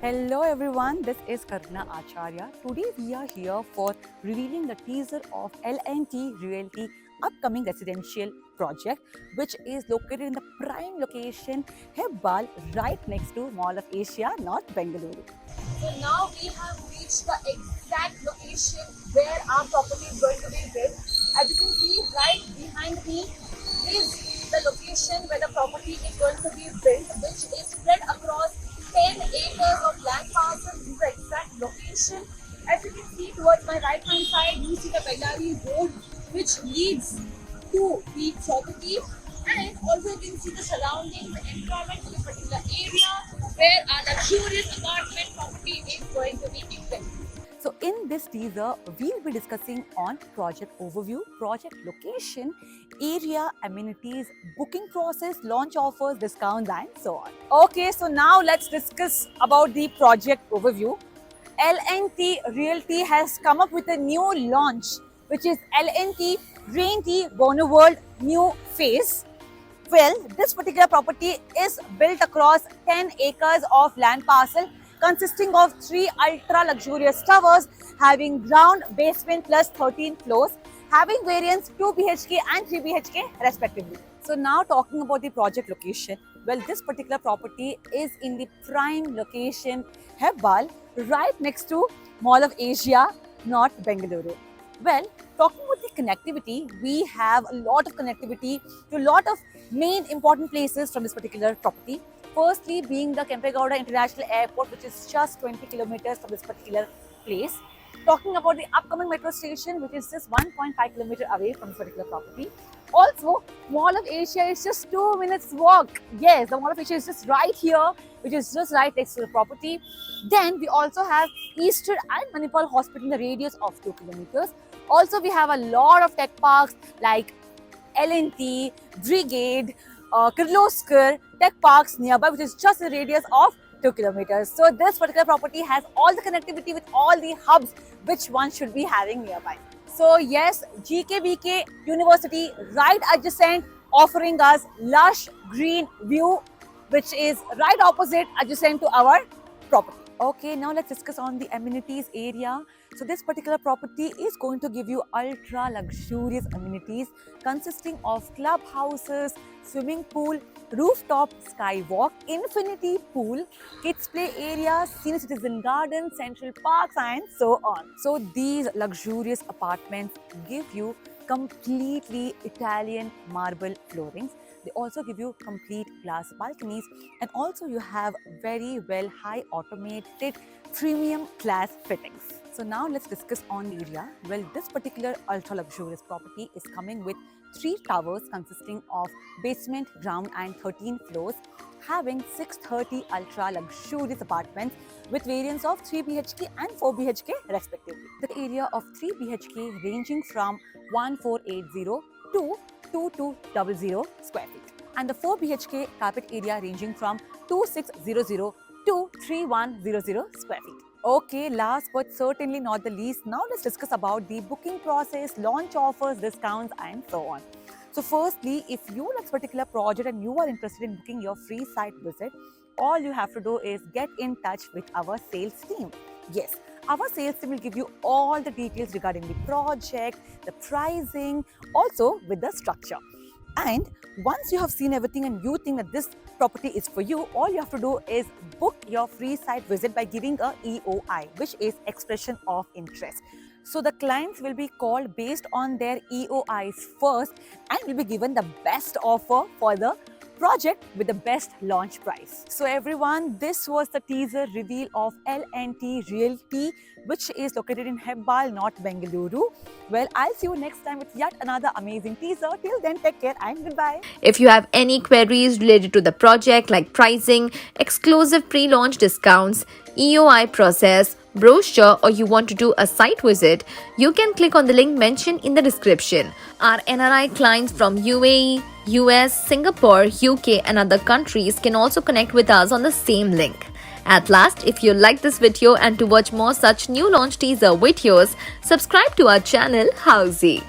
Hello everyone, this is Karuna Acharya. Today we are here for revealing the teaser of L&T Realty upcoming residential project, which is located in the prime location Hebbal, right next to Mall of Asia, North Bengaluru. So now we have reached the exact location where our property is going to be built. As you can see, right behind me is the location where the property is going to be built, which is spread across 10 acres of land parcel. This is the exact location. As you can see towards my right hand side, you see the Bellary road which leads to the property, and also you can see the surroundings, the environment of this particular area where our luxurious apartment property is going to be built. So in this teaser, we'll be discussing on project overview, project location, area, amenities, booking process, launch offers, discounts and so on. Okay, so now let's discuss about the project overview. L&T Realty has come up with a new launch, which is L&T Raintree Boulevard New Phase. Well, this particular property is built across 10 acres of land parcel consisting of 3 ultra luxurious towers having ground, basement plus 13 floors, having variants 2 BHK and 3 BHK respectively. So now talking about the project location, well, this particular property is in the prime location Hebbal, right next to Mall of Asia, North Bengaluru. Well, talking about the connectivity, we have a lot of connectivity to a lot of main important places from this particular property. Firstly, being the Kempegowda International Airport, which is just 20 kilometers from this particular place. Talking about the upcoming metro station, which is just 1.5 kilometers away from this particular property. Also, Mall of Asia is just 2 minutes walk. Yes, the Mall of Asia is just right here, which is just right next to the property. Then we also have Eastern and Manipal Hospital in the radius of 2 kilometers. Also, we have a lot of tech parks like L&T, Brigade, Kirloskar tech parks nearby, which is just a radius of 2 kilometers. So this particular property has all the connectivity with all the hubs which one should be having nearby. So yes, GKBK University right adjacent, offering us lush green view, which is right opposite adjacent to our property. Okay, now let's discuss on the amenities area. So this particular property is going to give you ultra luxurious amenities consisting of clubhouses, swimming pool, rooftop skywalk, infinity pool, kids play areas, senior citizen garden, central parks and so on. So these luxurious apartments give you completely Italian marble floorings. They also give you complete glass balconies, and also you have very well high automated premium class fittings. So now let's discuss on the area. Well, this particular ultra luxurious property is coming with 3 towers consisting of basement, ground and 13 floors, having 630 ultra luxurious apartments with variants of 3 BHK and 4 BHK respectively. The area of 3 BHK ranging from 1480 to 2200 square feet, and the 4 BHK carpet area ranging from 2600 to 3100 square feet. Okay, last but certainly not the least, now let's discuss about the booking process, launch offers, discounts and so on. So firstly, if you like this particular project and you are interested in booking your free site visit, all you have to do is get in touch with our sales team. Yes, our sales team will give you all the details regarding the project, the pricing, also with the structure. And once you have seen everything and you think that this property is for you, all you have to do is book your free site visit by giving a EOI, which is expression of interest. So the clients will be called based on their EOIs first and will be given the best offer for the project with the best launch price. So everyone, this was the teaser reveal of L&T Realty, which is located in Hebbal, North Bengaluru. Well, I'll see you next time with yet another amazing teaser. Till then, take care and goodbye. If you have any queries related to the project like pricing, exclusive pre-launch discounts, EOI process, brochure, or you want to do a site visit, you can click on the link mentioned in the description. Our NRI clients from UAE, US, Singapore, UK and other countries can also connect with us on the same link. At last, if you like this video and to watch more such new launch teaser videos, subscribe to our channel Housey.